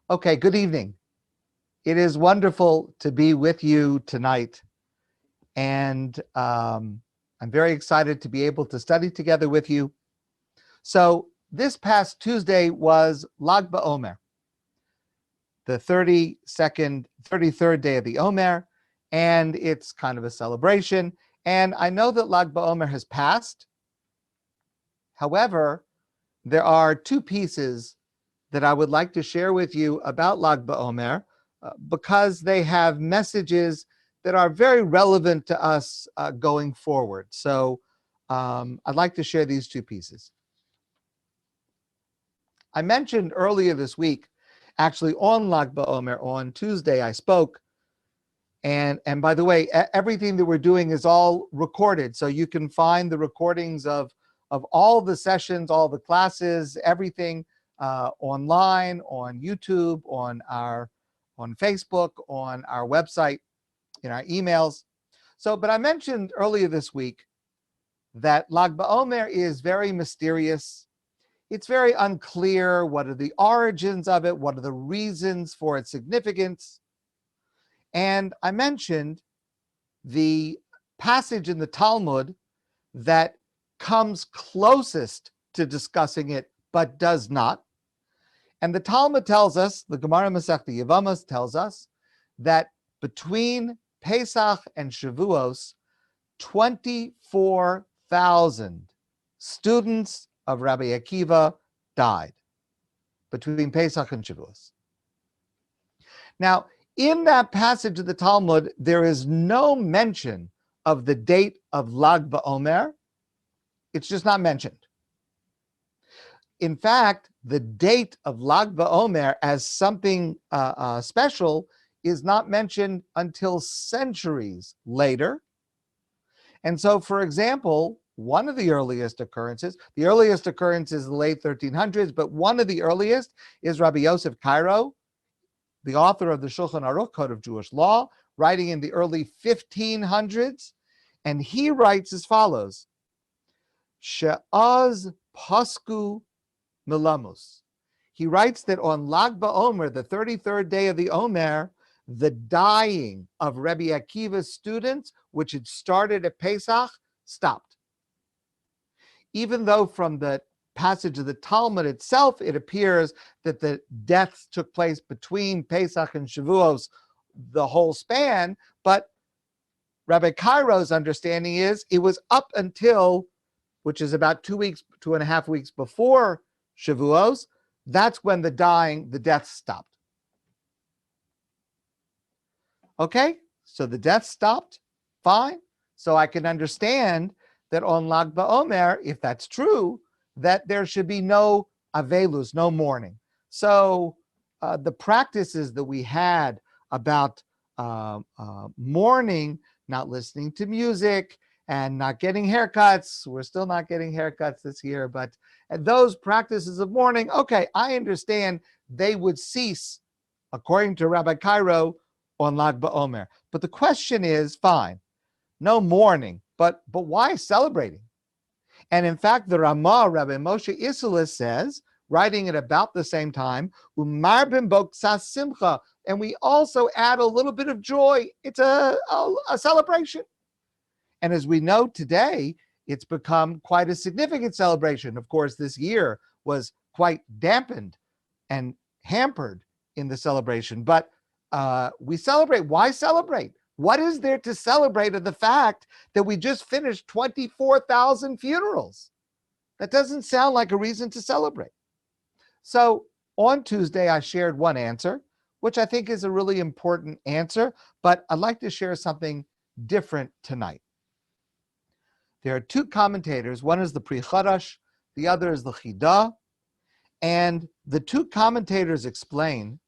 Okay, good evening. It is wonderful to be with you tonight. And I'm very excited to be able to study together with you. So this past Tuesday was Lag BaOmer, the 33rd day of the Omer, and it's kind of a celebration. And I know that Lag BaOmer has passed. However, there are two pieces that I would like to share with you about Lag BaOmer because they have messages that are very relevant to us going forward. So I'd like to share these two pieces. I mentioned earlier this week, actually on Lag BaOmer, on Tuesday, I spoke. And by the way, everything that we're doing is all recorded. So you can find the recordings of all the sessions, all the classes, everything online, on YouTube, on Facebook, on our website, in our emails. So, but I mentioned earlier this week that Lag BaOmer is very mysterious. It's very unclear. What are the origins of it? What are the reasons for its significance? And I mentioned the passage in the Talmud that comes closest to discussing it, but does not. And the Talmud tells us, the Gemara Masechta Yevamos tells us, that between Pesach and Shavuos, 24,000 students of Rabbi Akiva died between Pesach and Shavuos. Now, in that passage of the Talmud, there is no mention of the date of Lag BaOmer. It's just not mentioned. In fact, the date of Lag BaOmer as something special is not mentioned until centuries later. And so, for example, one of the earliest occurrences is the late 1300s, but one of the earliest is Rabbi Yosef Cairo, the author of the Shulchan Aruch, Code of Jewish Law, writing in the early 1500s. And he writes as follows: She'az pasku milamus. He writes that on Lag BaOmer, the 33rd day of the Omer, the dying of Rabbi Akiva's students, which had started at Pesach, stopped. Even though from the passage of the Talmud itself, it appears that the deaths took place between Pesach and Shavuos, the whole span, but Rabbi Cairo's understanding is it was up until, which is about 2.5 weeks before Shavuos, that's when the deaths stopped. Okay, so the deaths stopped, fine. So I can understand that on Lag BaOmer, if that's true, that there should be no avelus, no mourning. So the practices that we had about mourning, not listening to music, and not getting haircuts. We're still not getting haircuts this year, but those practices of mourning, okay, I understand they would cease, according to Rabbi Cairo, on Lag BaOmer. But the question is, fine, no mourning, but why celebrating? And in fact, the Ramah, Rabbi Moshe Isserles, says, writing at about the same time, Umarbim bo k'sas simcha, and we also add a little bit of joy. It's a celebration. And as we know today, it's become quite a significant celebration. Of course, this year was quite dampened and hampered in the celebration, but we celebrate. Why celebrate? What is there to celebrate of the fact that we just finished 24,000 funerals? That doesn't sound like a reason to celebrate. So on Tuesday, I shared one answer, which I think is a really important answer, but I'd like to share something different tonight. There are two commentators. One is the Pri Chadash, the other is the Chidah. And the two commentators explain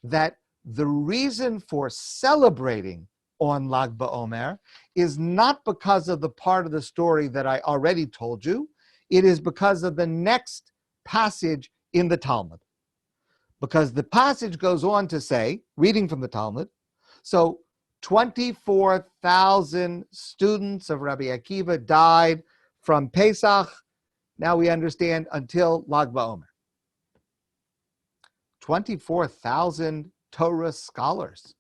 that the reason for celebrating on Lag BaOmer is not because of the part of the story that I already told you. It is because of the next passage in the Talmud. Because the passage goes on to say, reading from the Talmud, so 24,000 students of Rabbi Akiva died from Pesach, now we understand, until Lag BaOmer. 24,000 Torah scholars.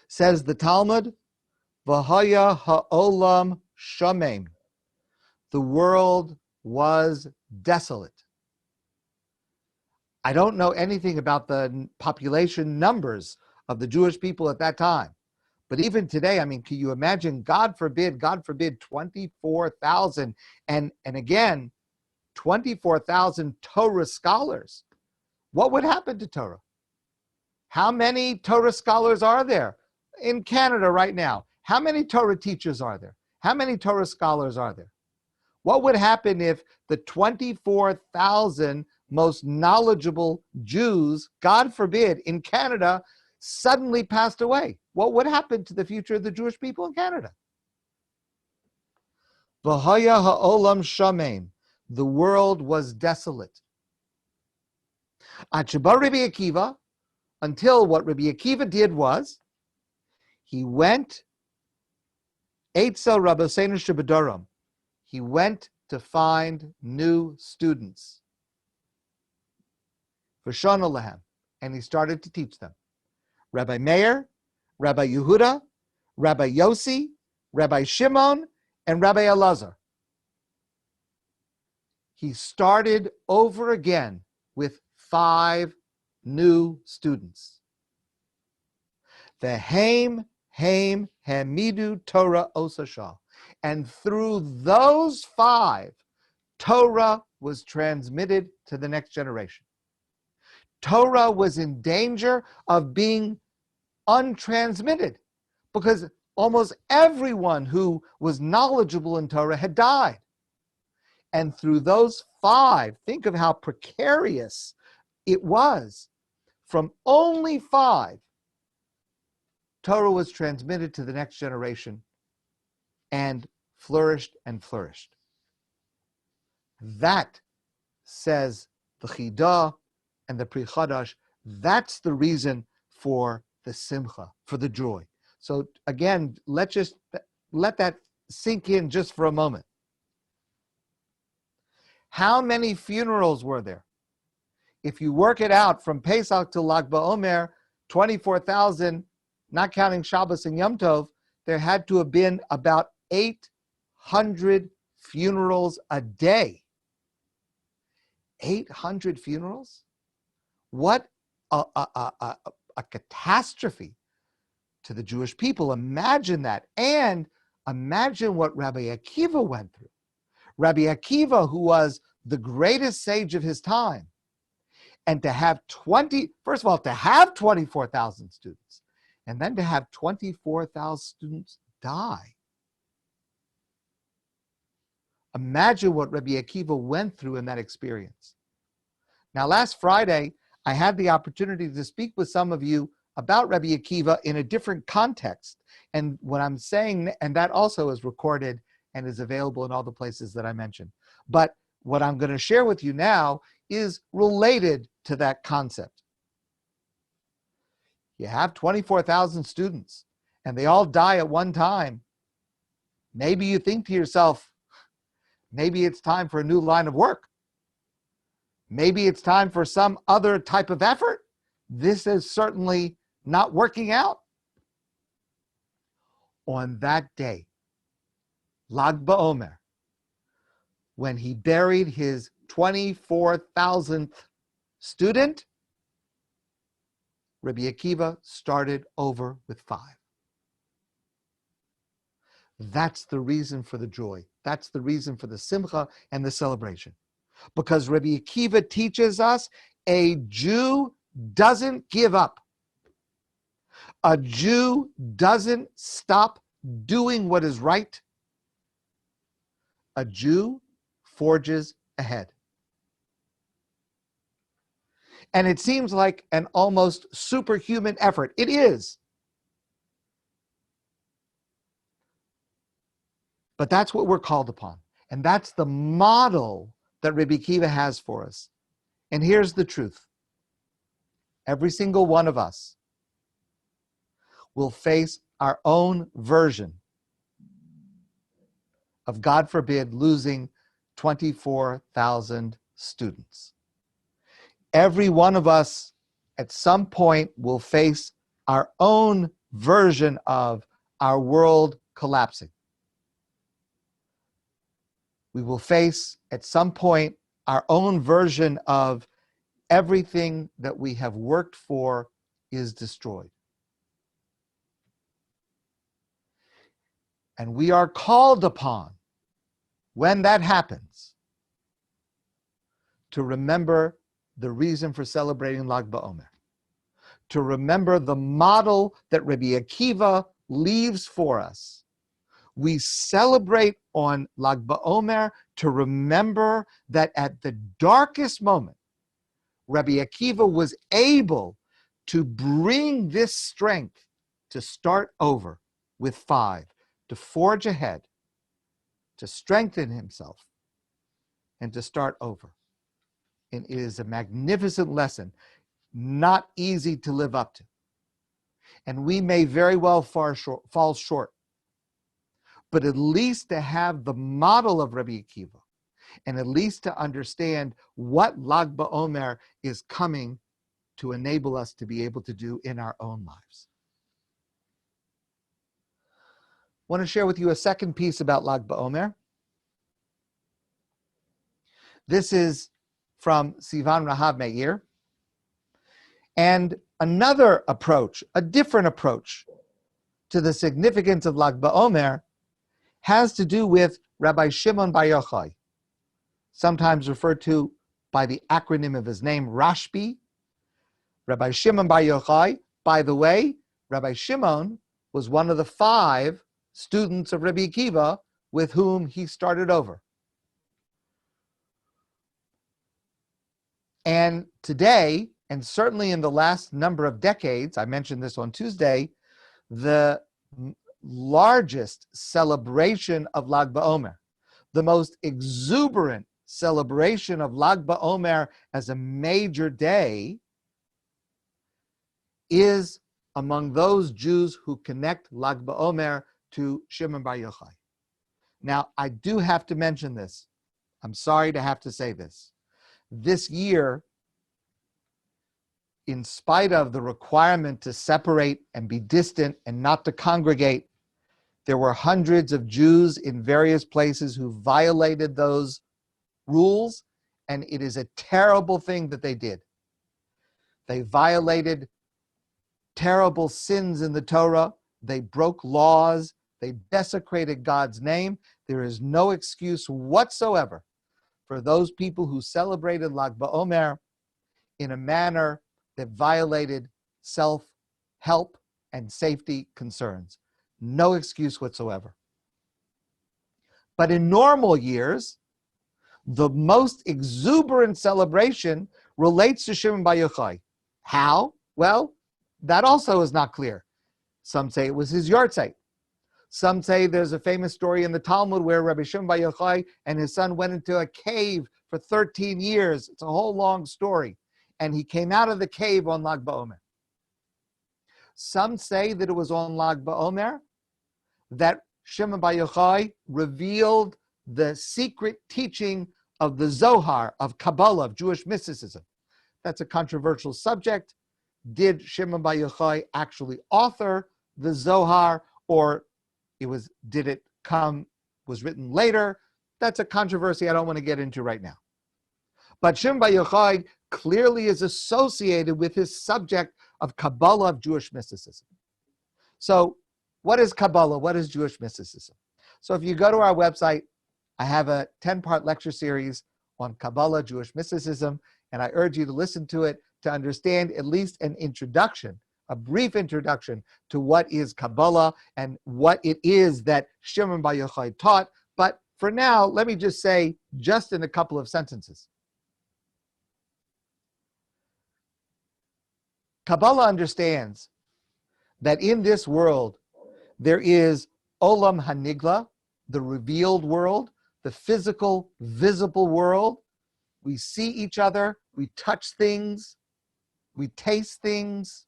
Says the Talmud, V'haya ha'olam shamem. The world was desolate. I don't know anything about the population numbers of the Jewish people at that time. But even today, I mean, can you imagine, God forbid, 24,000, and again, 24,000 Torah scholars. What would happen to Torah? How many Torah scholars are there in Canada right now? How many Torah teachers are there? How many Torah scholars are there? What would happen if the 24,000 most knowledgeable Jews, God forbid, in Canada suddenly passed away? What would happen to the future of the Jewish people in Canada? V'haya ha'olam shamein. The world was desolate. Ad sheba Rabbi Akiva, until what Rabbi Akiva did was, he went, Eitzel Rabbeinu Shebedoram. He went to find new students. V'shana lehem, and he started to teach them. Rabbi Meir, Rabbi Yehuda, Rabbi Yossi, Rabbi Shimon, and Rabbi Elazar. He started over again with 5 new students. The Hamidu Torah Osashah. And through those 5, Torah was transmitted to the next generation. Torah was in danger of being untransmitted because almost everyone who was knowledgeable in Torah had died. And through those 5, think of how precarious it was. From only 5, Torah was transmitted to the next generation and flourished and flourished. That, says the Chidah and the Pri Chadash, that's the reason for the simcha, for the joy. So again, let that sink in just for a moment. How many funerals were there? If you work it out from Pesach to Lag BaOmer, 24,000, not counting Shabbos and Yom Tov, there had to have been about 800 funerals a day. 800 funerals? What a catastrophe to the Jewish people. Imagine that. And imagine what Rabbi Akiva went through. Rabbi Akiva, who was the greatest sage of his time, and to have 24,000 students, and then to have 24,000 students die. Imagine what Rabbi Akiva went through in that experience. Now, last Friday, I had the opportunity to speak with some of you about Rabbi Akiva in a different context. And what I'm saying, and that also is recorded and is available in all the places that I mentioned. But what I'm going to share with you now is related to that concept. You have 24,000 students, and they all die at one time. Maybe you think to yourself, maybe it's time for a new line of work. Maybe it's time for some other type of effort. This is certainly not working out. On that day, Lag BaOmer, when he buried his 24,000th student, Rabbi Akiva started over with 5. That's the reason for the joy. That's the reason for the simcha and the celebration. Because Rabbi Akiva teaches us a Jew doesn't give up. A Jew doesn't stop doing what is right. A Jew forges ahead. And it seems like an almost superhuman effort. It is. But that's what we're called upon. And that's the model that Rabbi Akiva has for us. And here's the truth. Every single one of us will face our own version of, God forbid, losing 24,000 students. Every one of us at some point will face our own version of our world collapsing. We will face at some point our own version of everything that we have worked for is destroyed. And we are called upon, when that happens, to remember the reason for celebrating Lag BaOmer, to remember the model that Rabbi Akiva leaves for us. We celebrate on Lag BaOmer to remember that at the darkest moment, Rabbi Akiva was able to bring this strength to start over with 5, to forge ahead, to strengthen himself, and to start over. And it is a magnificent lesson, not easy to live up to. And we may very well fall short. But at least to have the model of Rabbi Akiva, and at least to understand what Lag BaOmer is coming to enable us to be able to do in our own lives. I want to share with you a second piece about Lag BaOmer. This is from Sivan Rahav Meir. And another approach, a different approach to the significance of Lag BaOmer has to do with Rabbi Shimon bar Yochai, sometimes referred to by the acronym of his name, Rashbi. Rabbi Shimon bar Yochai, by the way, Rabbi Shimon was one of the 5 students of Rabbi Akiva with whom he started over. And today, and certainly in the last number of decades, I mentioned this on Tuesday, the largest celebration of Lag BaOmer, the most exuberant celebration of Lag BaOmer as a major day, is among those Jews who connect Lag BaOmer to Shimon bar Yochai. Now, I do have to mention this. I'm sorry to have to say this. This year, in spite of the requirement to separate and be distant and not to congregate, there were hundreds of Jews in various places who violated those rules, and it is a terrible thing that they did. They violated terrible sins in the Torah. They broke laws. They desecrated God's name. There is no excuse whatsoever for those people who celebrated Lag BaOmer in a manner that violated self-help and safety concerns. No excuse whatsoever. But in normal years, the most exuberant celebration relates to Shimon bar Yochai. How? Well, that also is not clear. Some say it was his yahrzeit. Some say there's a famous story in the Talmud where Rabbi Shimon bar Yochai and his son went into a cave for 13 years. It's a whole long story. And he came out of the cave on Lag BaOmer. Some say that it was on Lag BaOmer that Shimon bar Yochai revealed the secret teaching of the Zohar, of Kabbala, of Jewish mysticism. That's a controversial subject. Did Shimon bar Yochai actually author the Zohar, or was written later? That's a controversy I don't want to get into right now. But Shimon bar Yochai clearly is associated with his subject of Kabbala, of Jewish mysticism. So what is Kabbala? What is Jewish mysticism? So if you go to our website, I have a 10-part lecture series on Kabbala, Jewish mysticism, and I urge you to listen to it to understand at least an introduction, a brief introduction to what is Kabbala and what it is that Shimon bar Yochai taught. But for now, let me just say, just in a couple of sentences. Kabbala understands that in this world, there is Olam Hanigla, the revealed world, the physical, visible world. We see each other, we touch things, we taste things.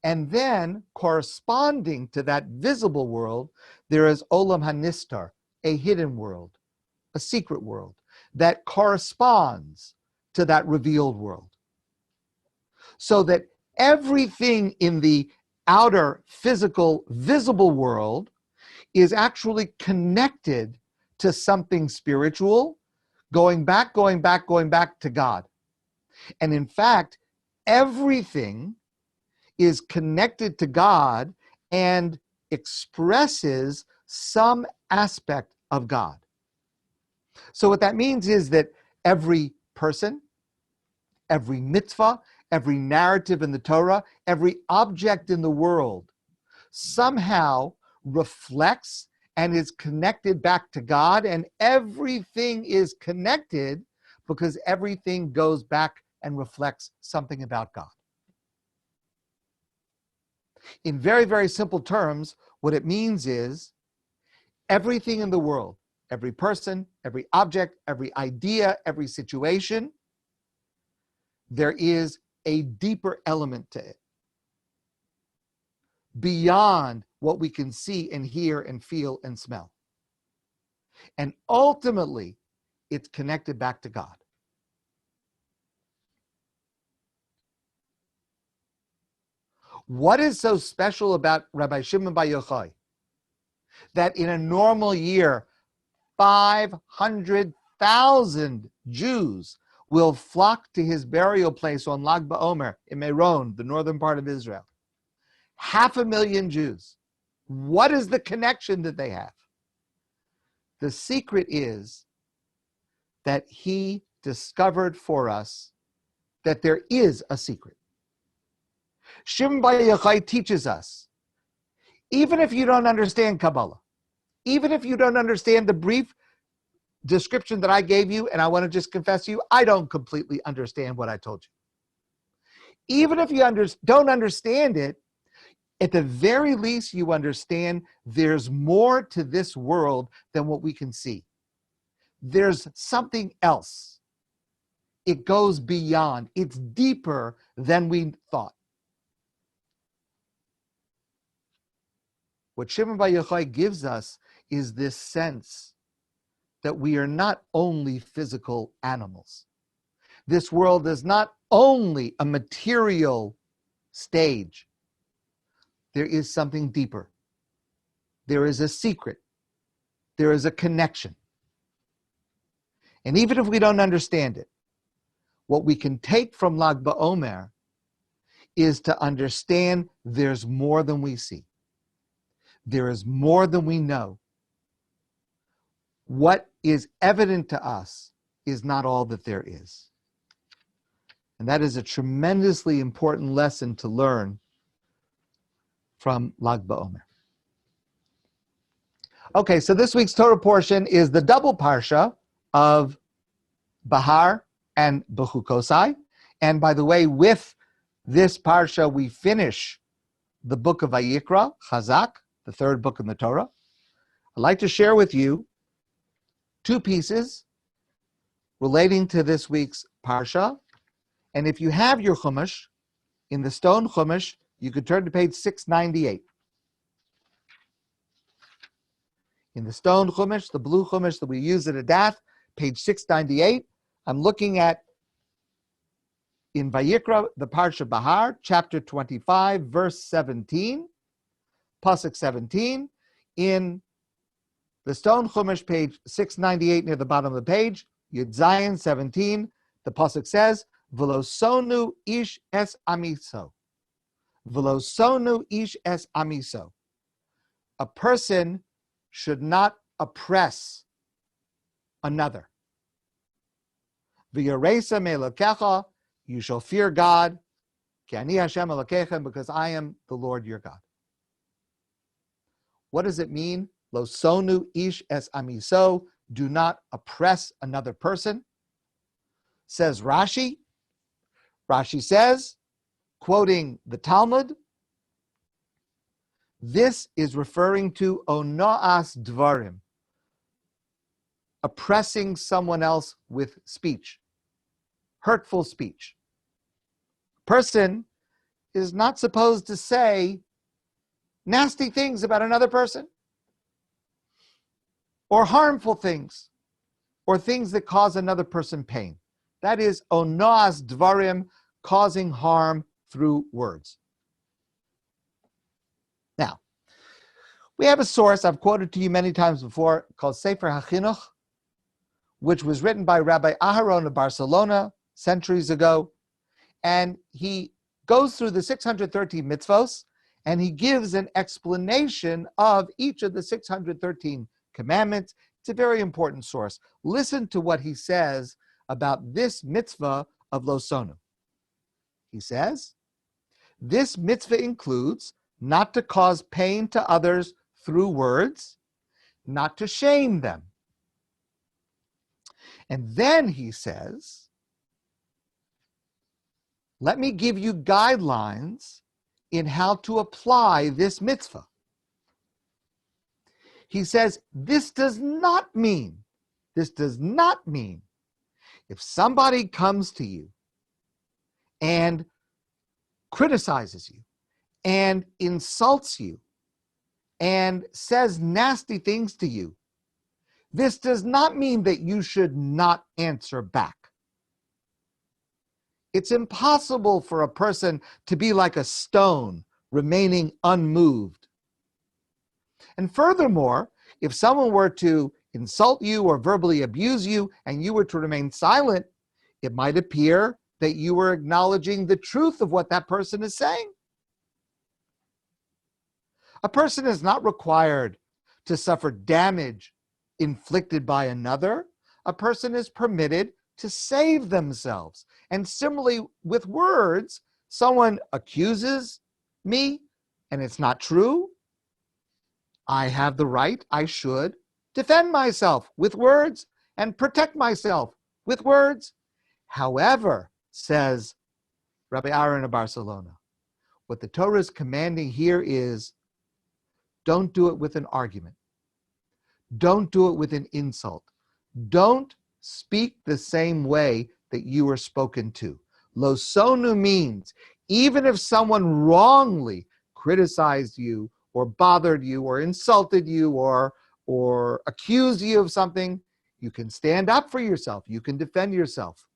And then, corresponding to that visible world, there is Olam Hanistar, a hidden world, a secret world, that corresponds to that revealed world. So that everything in the outer physical, visible world is actually connected to something spiritual, going back to God. And in fact, everything is connected to God and expresses some aspect of God. So what that means is that every person, every mitzvah, every narrative in the Torah, every object in the world somehow reflects and is connected back to God, and everything is connected because everything goes back and reflects something about God. In very, very simple terms, what it means is everything in the world, every person, every object, every idea, every situation, there is a deeper element to it, beyond what we can see and hear and feel and smell. And ultimately, it's connected back to God. What is so special about Rabbi Shimon bar Yochai that in a normal year, 500,000 Jews will flock to his burial place on Lag BaOmer in Meron, the northern part of Israel? 500,000 Jews. What is the connection that they have? The secret is that he discovered for us that there is a secret. Shimon bar Yochai teaches us, even if you don't understand Kabbala, even if you don't understand the brief description that I gave you, and I want to just confess to you, I don't completely understand what I told you. Even if you don't understand it, at the very least, you understand there's more to this world than what we can see. There's something else. It goes beyond. It's deeper than we thought. What Shimon bar Yochai gives us is this sense that we are not only physical animals. This world is not only a material stage. There is something deeper. There is a secret. There is a connection. And even if we don't understand it, what we can take from Lag BaOmer is to understand there's more than we see. There is more than we know. What is evident to us is not all that there is. And that is a tremendously important lesson to learn from Lag BaOmer. Okay, so this week's Torah portion is the double Parsha of Behar and Bechukosai. And by the way, with this Parsha, we finish the book of Vayikra, Chazak, the third book in the Torah. I'd like to share with you two pieces relating to this week's Parsha. And if you have your Chumash, in the stone Chumash, you could turn to page 698. In the stone Chumash, the blue Chumash that we use at Adath, page 698, I'm looking at, in Vayikra, the Parsha Behar, chapter 25, verse 17, Pasuk 17, in the stone Chumash, page 698, near the bottom of the page, Yud Zayin 17, the Pasuk says, V'lo sonu ish es amiso. V'lo sonu ish es amiso. A person should not oppress another. V'yaresa me'elokecha, you shall fear God, ki ani Hashem Elokechem, because I am the Lord your God. What does it mean? Lo sonu ish es amiso, do not oppress another person. Says Rashi. Rashi says, quoting the Talmud, this is referring to onoas dvarim, oppressing someone else with speech, hurtful speech. Person is not supposed to say nasty things about another person, or harmful things, or things that cause another person pain. That is onoas dvarim, causing harm through words. Now, we have a source I've quoted to you many times before called Sefer HaChinuch, which was written by Rabbi Aharon of Barcelona centuries ago. And he goes through the 613 mitzvos, and he gives an explanation of each of the 613 commandments. It's a very important source. Listen to what he says about this mitzvah of lo sonu. He says, this mitzvah includes not to cause pain to others through words, not to shame them. And then he says, let me give you guidelines in how to apply this mitzvah. He says, this does not mean if somebody comes to you and criticizes you and insults you and says nasty things to you, this does not mean that you should not answer back. It's impossible for a person to be like a stone, remaining unmoved. And furthermore, if someone were to insult you or verbally abuse you and you were to remain silent, it might appear that you were acknowledging the truth of what that person is saying. A person is not required to suffer damage inflicted by another. A person is permitted to save themselves. And similarly with words, someone accuses me and it's not true. I have the right, I should defend myself with words and protect myself with words. However, says Rabbi Aaron of Barcelona, what the Torah is commanding here is don't do it with an argument. Don't do it with an insult. Don't speak the same way that you were spoken to. Lo sonu means even if someone wrongly criticized you or bothered you or insulted you or accused you of something, you can stand up for yourself. You can defend yourself.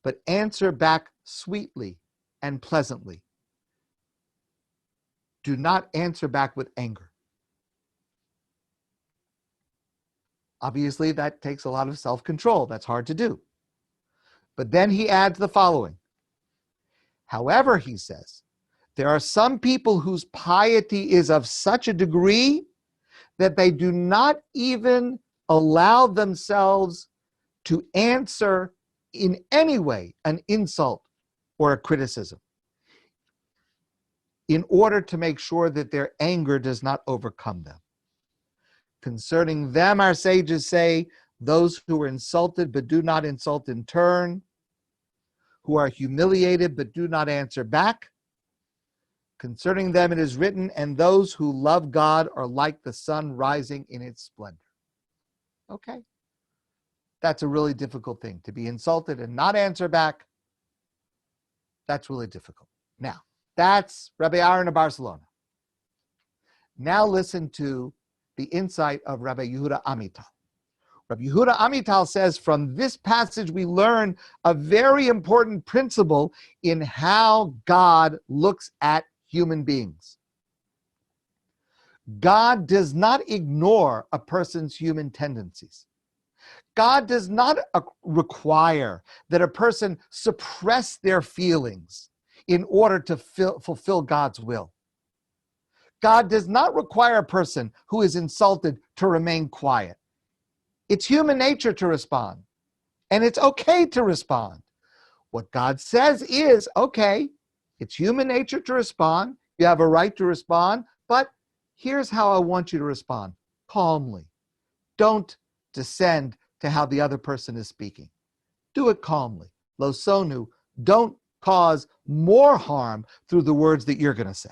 But answer back sweetly and pleasantly. Do not answer back with anger. Obviously, that takes a lot of self-control. That's hard to do. But then he adds the following. However, he says, there are some people whose piety is of such a degree that they do not even allow themselves to answer in any way an insult or a criticism in order to make sure that their anger does not overcome them. Concerning them, our sages say, those who are insulted but do not insult in turn, who are humiliated but do not answer back. Concerning them it is written, and those who love God are like the sun rising in its splendor. Okay. That's a really difficult thing, to be insulted and not answer back. That's really difficult. Now, that's Rabbi Aaron of Barcelona. Now listen to the insight of Rabbi Yehuda Amital. Rabbi Yehuda Amital says, from this passage we learn a very important principle in how God looks at human beings. God does not ignore a person's human tendencies. God does not require that a person suppress their feelings in order to fulfill God's will. God does not require a person who is insulted to remain quiet. It's human nature to respond, and it's okay to respond. What God says is, okay, it's human nature to respond. You have a right to respond, but here's how I want you to respond. Calmly. Don't descend to how the other person is speaking. Do it calmly. Lo sonu, don't cause more harm through the words that you're going to say.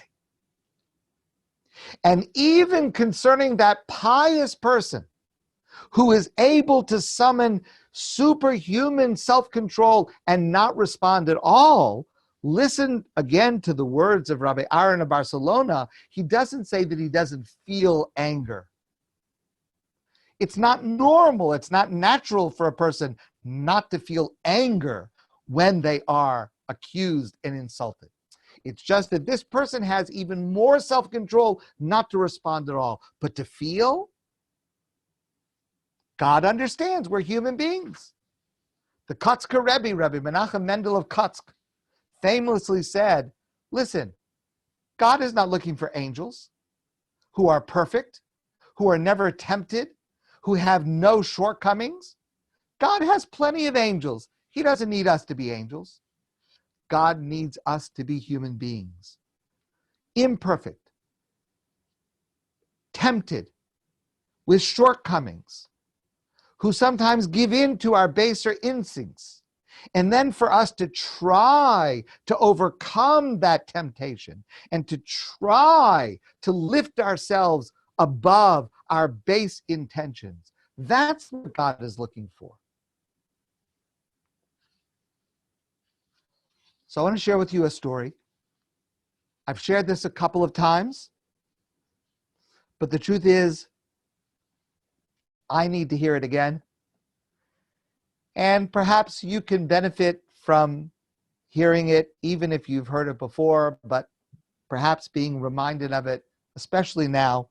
And even concerning that pious person who is able to summon superhuman self-control and not respond at all, listen again to the words of Rabbi Aaron of Barcelona. He doesn't say that he doesn't feel anger. It's not normal, it's not natural for a person not to feel anger when they are accused and insulted. It's just that this person has even more self-control not to respond at all, but to feel. God understands we're human beings. The Kotzker Rebbe, Rabbi Menachem Mendel of Kotzk, famously said, listen, God is not looking for angels who are perfect, who are never tempted, who have no shortcomings. God has plenty of angels. He doesn't need us to be angels. God needs us to be human beings, imperfect, tempted, with shortcomings, who sometimes give in to our baser instincts. And then for us to try to overcome that temptation and to try to lift ourselves above our base intentions. That's what God is looking for. So I want to share with you a story. I've shared this a couple of times, but the truth is, I need to hear it again. And perhaps you can benefit from hearing it, even if you've heard it before, but perhaps being reminded of it, especially now,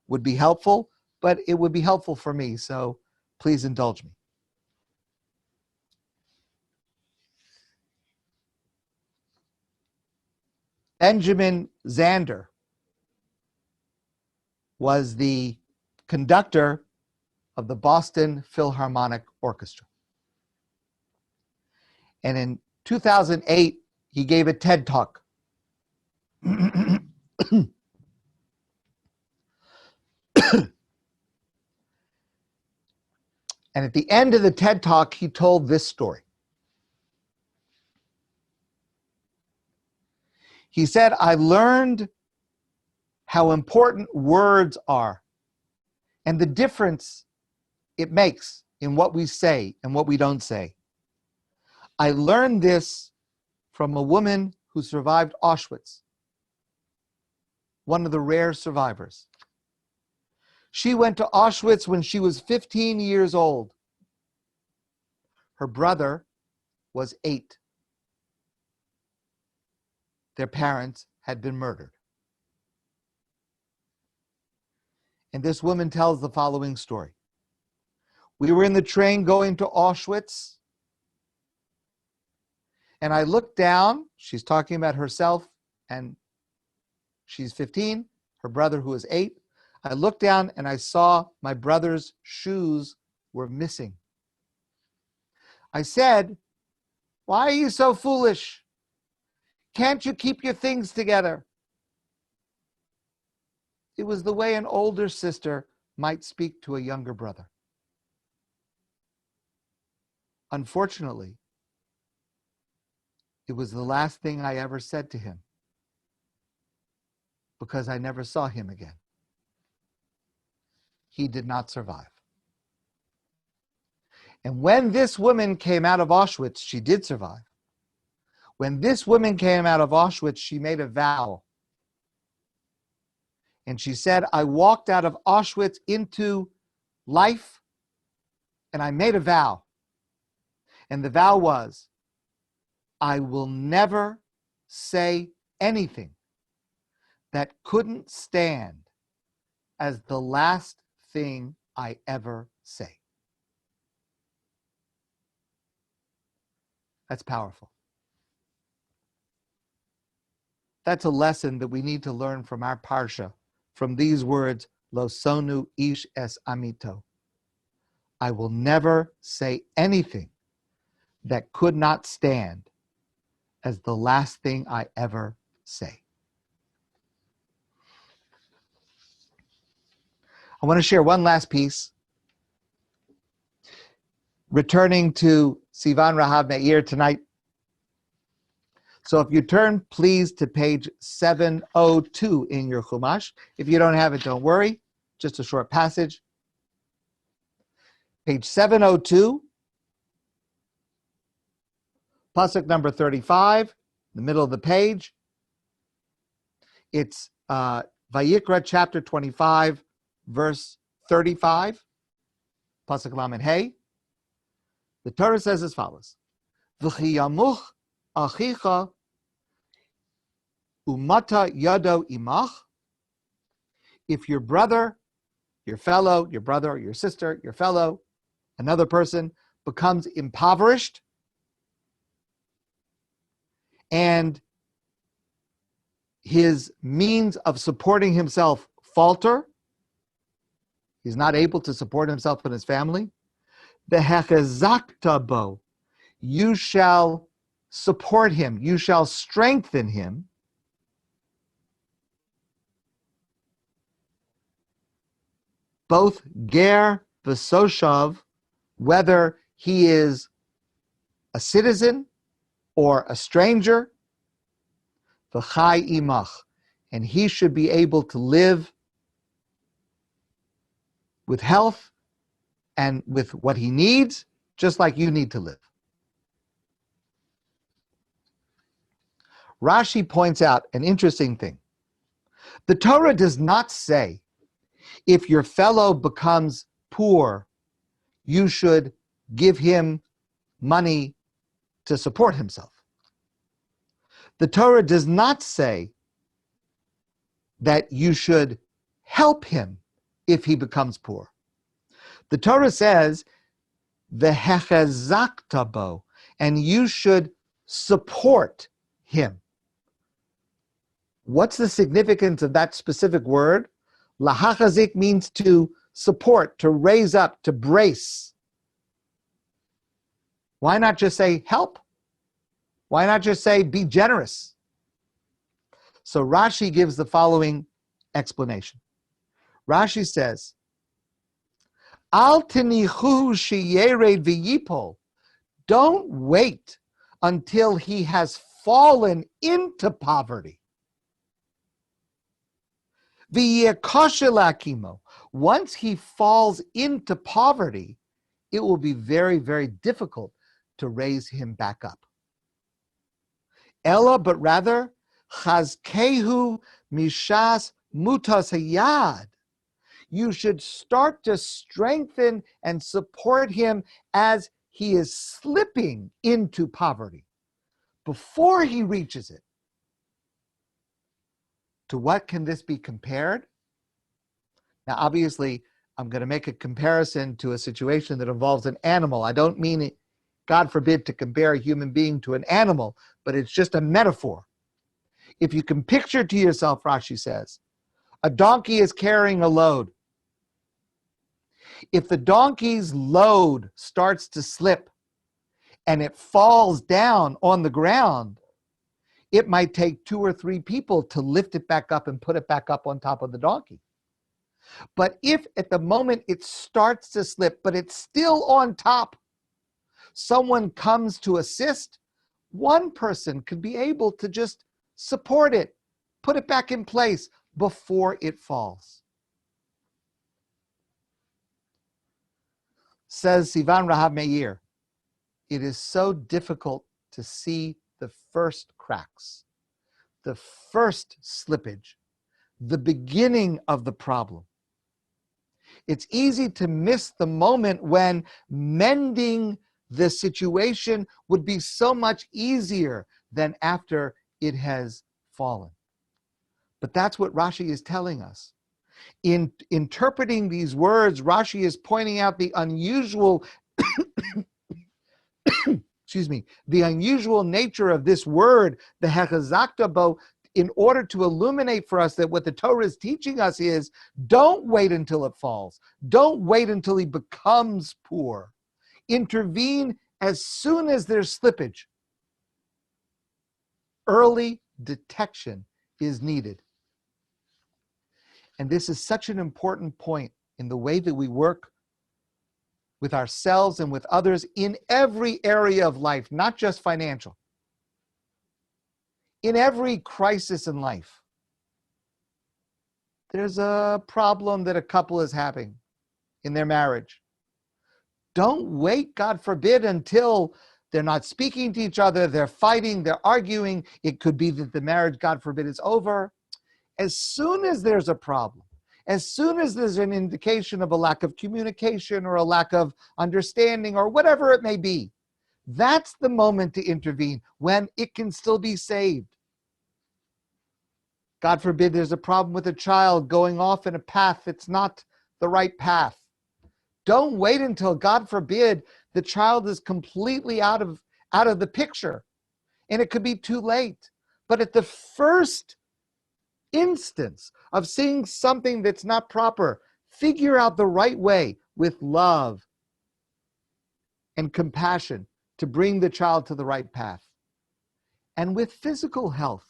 would be helpful, but it would be helpful for me, so please indulge me. Benjamin Zander was the conductor of the Boston Philharmonic Orchestra. And in 2008, he gave a TED Talk. And at the end of the TED Talk, he told this story. He said, I learned how important words are and the difference it makes in what we say and what we don't say. I learned this from a woman who survived Auschwitz, one of the rare survivors. She went to Auschwitz when she was 15 years old. Her brother was 8. Their parents had been murdered. And this woman tells the following story. We were in the train going to Auschwitz, and I looked down. She's talking about herself, and she's 15, her brother who is 8. I looked down and I saw my brother's shoes were missing. I said, why are you so foolish? Can't you keep your things together? It was the way an older sister might speak to a younger brother. Unfortunately, it was the last thing I ever said to him because I never saw him again. He did not survive. And when this woman came out of Auschwitz, she did survive. When this woman came out of Auschwitz, she made a vow. And she said, I walked out of Auschwitz into life, and I made a vow. And the vow was, I will never say anything that couldn't stand as the last thing I ever say. That's powerful. That's a lesson that we need to learn from our Parsha, from these words, Lo sonu ish es amito. I will never say anything that could not stand as the last thing I ever say. I want to share one last piece. Returning to Sivan Rahav Meir tonight. So if you turn, please, to page 702 in your Chumash. If you don't have it, don't worry. Just a short passage. Page 702, pasuk number 35, the middle of the page. It's Vayikra chapter 25, verse 35, pasuk lamed hey. The Torah says as follows: V'chiyamuch achicha umata yado imach. If your brother, your brother, your sister, your fellow, another person becomes impoverished and his means of supporting himself falter, he's not able to support himself and his family, Behar-Bechukosai bo, you shall support him, you shall strengthen him. Both ger v'soshav, whether he is a citizen or a stranger, v'chai imach, and he should be able to live with health and with what he needs, just like you need to live. Rashi points out an interesting thing. The Torah does not say if your fellow becomes poor, you should give him money to support himself. The Torah does not say that you should help him if he becomes poor. The Torah says, v'hechazakta bo, and you should support him. What's the significance of that specific word? Lahachazik means to support, to raise up, to brace. Why not just say help? Why not just say be generous? So Rashi gives the following explanation. Rashi says, Al tenichu sheyered v'yipol. Don't wait until he has fallen into poverty. V'yekoshelakimo. Once he falls into poverty, it will be very, very difficult to raise him back up. Ella, but rather, chazkehu mishas mutas hayad. You should start to strengthen and support him as he is slipping into poverty, before he reaches it. To what can this be compared? Now, obviously, I'm going to make a comparison to a situation that involves an animal. I don't mean it, God forbid, to compare a human being to an animal, but it's just a metaphor. If you can picture to yourself, Rashi says, a donkey is carrying a load. If the donkey's load starts to slip and it falls down on the ground, it might take 2 or 3 people to lift it back up and put it back up on top of the donkey. But if at the moment it starts to slip, but it's still on top, someone comes to assist, one person could be able to just support it, put it back in place before it falls. Says Sivan Rahab Meir, it is so difficult to see the first cracks, the first slippage, the beginning of the problem. It's easy to miss the moment when mending the situation would be so much easier than after it has fallen. But that's what Rashi is telling us. In interpreting these words, Rashi is pointing out the unusual the unusual nature of this word, the hechazakta bo, in order to illuminate for us that what the Torah is teaching us is, don't wait until it falls. Don't wait until he becomes poor. Intervene as soon as there's slippage. Early detection is needed. And this is such an important point in the way that we work with ourselves and with others in every area of life, not just financial. In every crisis in life, there's a problem that a couple is having in their marriage. Don't wait, God forbid, until they're not speaking to each other, they're fighting, they're arguing. It could be that the marriage, God forbid, is over. As soon as there's a problem, As soon as there's an indication of a lack of communication or a lack of understanding or whatever it may be, that's the moment to intervene when it can still be saved. God forbid there's a problem with a child going off in a path that's not the right path. Don't wait until, God forbid, the child is completely out of the picture, and it could be too late. But at the first instance of seeing something that's not proper, figure out the right way with love and compassion to bring the child to the right path. And with physical health,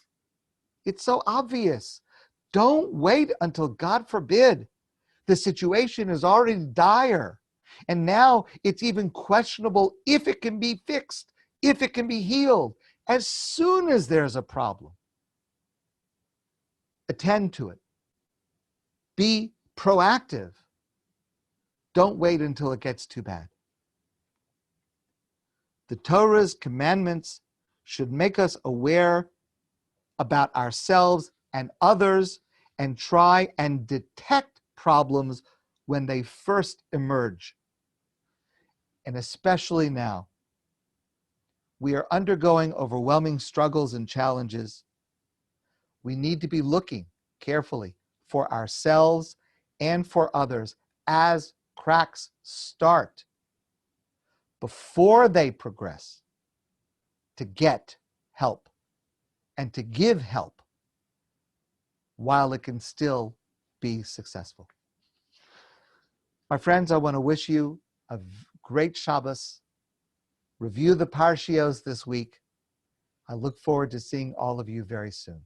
it's so obvious. Don't wait until, God forbid, the situation is already dire. And now it's even questionable if it can be fixed, if it can be healed. As soon as there's a problem, attend to it. Be proactive. Don't wait until it gets too bad. The Torah's commandments should make us aware about ourselves and others and try and detect problems when they first emerge. And especially now, we are undergoing overwhelming struggles and challenges. We need to be looking carefully for ourselves and for others as cracks start, before they progress, to get help and to give help while it can still be successful. My friends, I want to wish you a great Shabbos. Review the Parshios this week. I look forward to seeing all of you very soon.